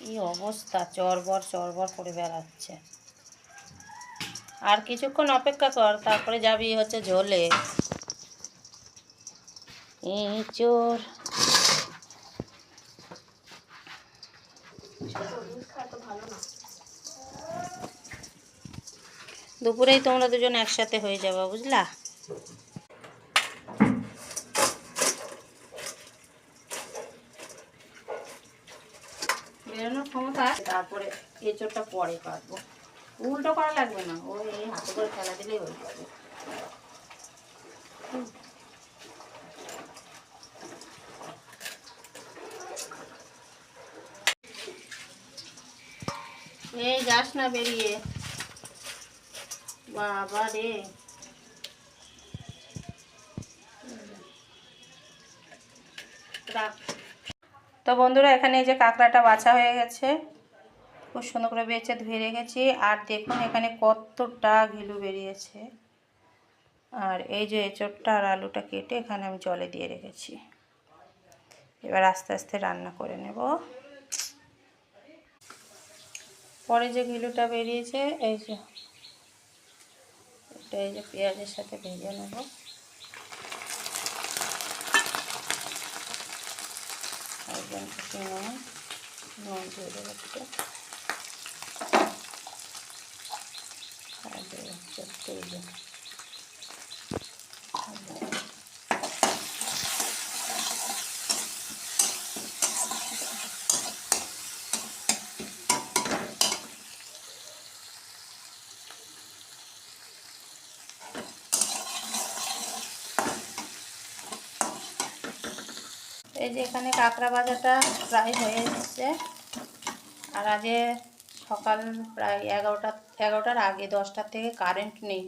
এই অবস্থা, চরবর চরবর করে বেড়াচ্ছে। আর কিছুক্ষণ অপেক্ষা কর, তারপরে যাবি হচ্ছে ঝোলে। চোর দুপুরেই তোমরা দুজন একসাথে হয়ে যাবে, বুঝলা? বেরোনোর ক্ষমতা, তারপরে এঁচোড়টা পরে কাটবো। উল্টো করা লাগবে না, ওই এই হাতে করে ফেলা দিলেই হয়ে যাবে। এই যাস না বেরিয়ে, বাবা রে। তো বন্ধুরা, এখানে এই যে কাঁকড়াটা বাছা হয়ে গেছে, খুব সুন্দর করে বেছে ধুয়ে রেখেছি। আর দেখুন এখানে কতটা ঘিলু বেরিয়েছে। আর এই যে এঁচোড়টা আর আলুটা কেটে এখানে আমি জলে দিয়ে রেখেছি। এবার আস্তে আস্তে রান্না করে নেব। পরে যে ঘিলুটা বেরিয়েছে, এই যে এটা এই যে পেঁয়াজের সাথে ভেজে নেব। একদম নুন দিয়ে দেবো একটু, আর দেবো তেল। এই যে এখানে কাঁকড়া ভাজাটা প্রায় হয়ে এসছে। আর আগে সকাল প্রায় 11টার আগে 10টার থেকে কারেন্ট নেই,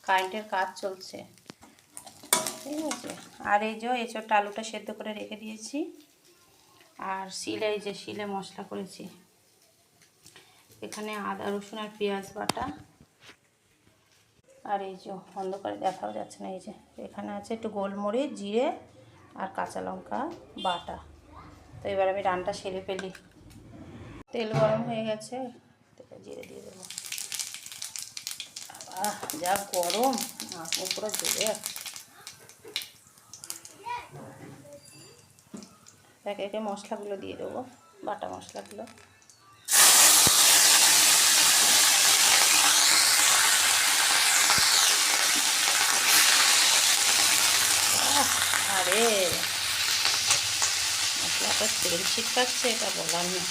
কারেন্টের কাজ চলছে, ঠিক আছে। আর এই যে এঁচোড়টা আলুটা সেদ্ধ করে রেখে দিয়েছি। আর এই যে শিলে মশলা করেছি, এখানে আদা রসুন আর পেঁয়াজ বাটা। আর এই যে অন্ধকারে দেখাও যাচ্ছে না, এই যে এখানে আছে একটু গোলমরিচ, জিরে আর কাঁচা লঙ্কা বাটা। তো এবার আমি রান্নাটা সেরে ফেলি। তেল গরম হয়ে গেছে, জিরে দিয়ে দেবো। যা গরম, পুরো জ্বলে যাচ্ছে। একে একে মশলাগুলো দিয়ে দেবো, বাটা মশলাগুলো। আরে মশলাটা তেল ছিটকাচ্ছে, এটা বলার নেই।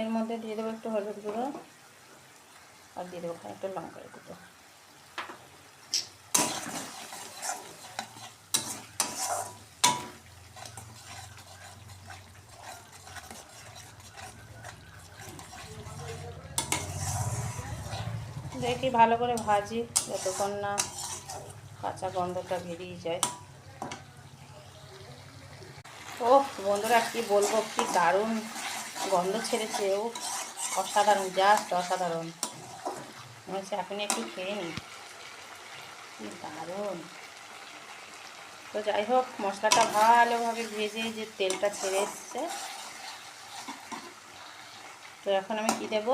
এর মধ্যে দিয়ে দেবো একটু হলুদ গুঁড়ো, আর দিয়ে দেবো একটু লঙ্কার গুঁড়ো। দেখি ভালো করে ভাজি, যতক্ষণ না কাঁচা গন্ধটা বেরিয়ে যায়। ও বন্ধুরা, কি বলবো, কি দারুণ গন্ধ ছেড়েছে। ও অসাধারণ, জাস্ট অসাধারণ। মনে হচ্ছে এখনই একটু খেয়ে নিই, কি দারুণ। তো যাই হোক, মশলাটা ভালোভাবে ভেজে যে তেলটা ছেড়ে এসছে। তো এখন আমি কি দেব,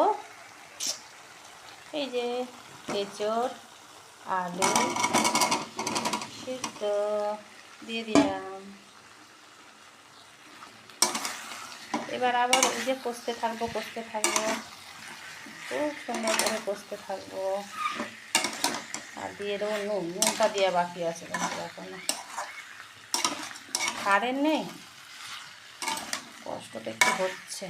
এই যে এঁচোড় আলু সিদ্ধ দিয়ে দিলাম। এবার আবার এই যে কষতে থাকবো, খুব সুন্দর করে কষতে থাকবো। আর দিয়ে দেবো নুন, নুনটা দেওয়া বাকি আছে কিন্তু এখনো। কারেন্ট নেই, কষ্টটা একটু হচ্ছে।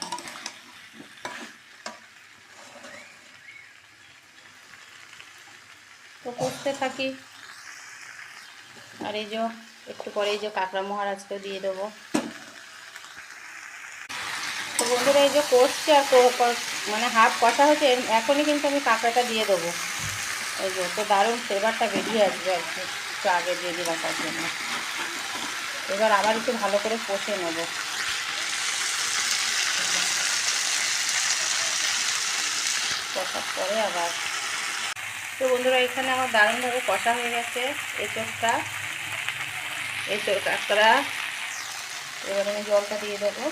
তো কষতে থাকি। আর এই যে একটু পরে এই যে কাঁকড়া মহারাজকেও দিয়ে দেবো। তো বন্ধুরা, এই যে কষছে আর মানে হাফ কষা হচ্ছে, এখনই কিন্তু আমি কাঁকড়াটা দিয়ে দেবো। এই যে তো দারুণ ফ্লেভারটা বেরিয়ে আসবে আর কি, একটু আগে দিয়ে দিলাম তার জন্য। এবার আবার একটু ভালো করে কষে নেব। কষার পরে আবার। তো বন্ধুরা এখানে আমার দারুণভাবে কষা হয়ে গেছে এঁচোড়টা, এঁচোড় কাঁকড়া। এবার আমি জলটা দিয়ে দেবো।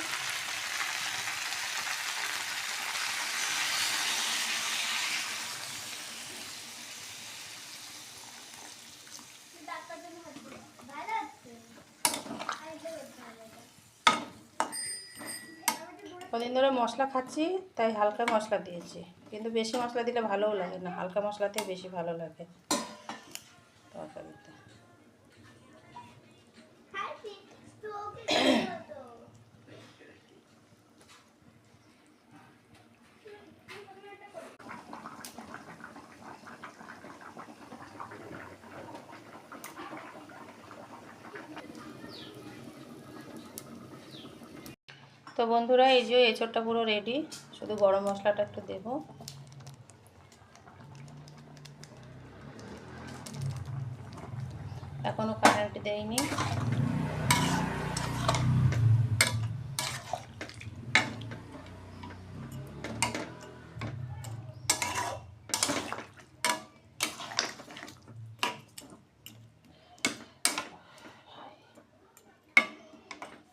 কদিন ধরে মশলা খাচ্ছি তাই হালকা মশলা দিয়েছি, কিন্তু বেশি মশলা দিলে ভালোও লাগে না, হালকা মশলাতেই বেশি ভালো লাগে তরকারিতে। তো বন্ধুরা এই যে এঁচোড়টা পুরো রেডি, শুধু গরম মশলাটা একটু দেবো। এখনও কারেন্ট দেয়নি।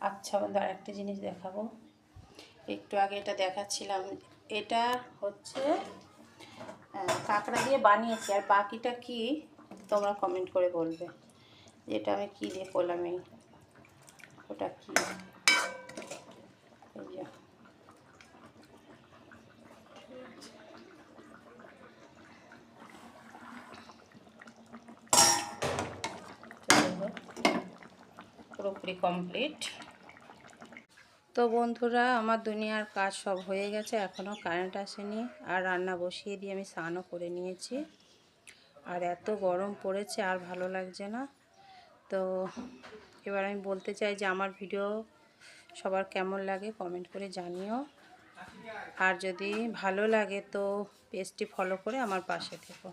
আচ্ছা বন্ধু, আরেকটা জিনিস দেখাবো। একটু আগে এটা দেখাচ্ছিলাম, এটা হচ্ছে কাঁকড়া দিয়ে বানিয়েছি, আর বাকিটা কি তোমরা কমেন্ট করে বলবে যেটা আমি কি দিয়ে করলাম। এই ওটা কি, এই যে পুরোপুরি কমপ্লিট। তো বন্ধুরা আমার দুনিয়ার কাজ সব হয়ে গেছে, এখনও কারেন্ট আসেনি, আর রান্না বসিয়ে দিয়ে আমি স্নানও করে নিয়েছি। আর এত গরম পড়েছে আর ভালো লাগছে না। তো এবার আমি বলতে চাই যে আমার ভিডিও সবার কেমন লাগে কমেন্ট করে জানিও, আর যদি ভালো লাগে তো পেজটি ফলো করে আমার পাশে থেকো।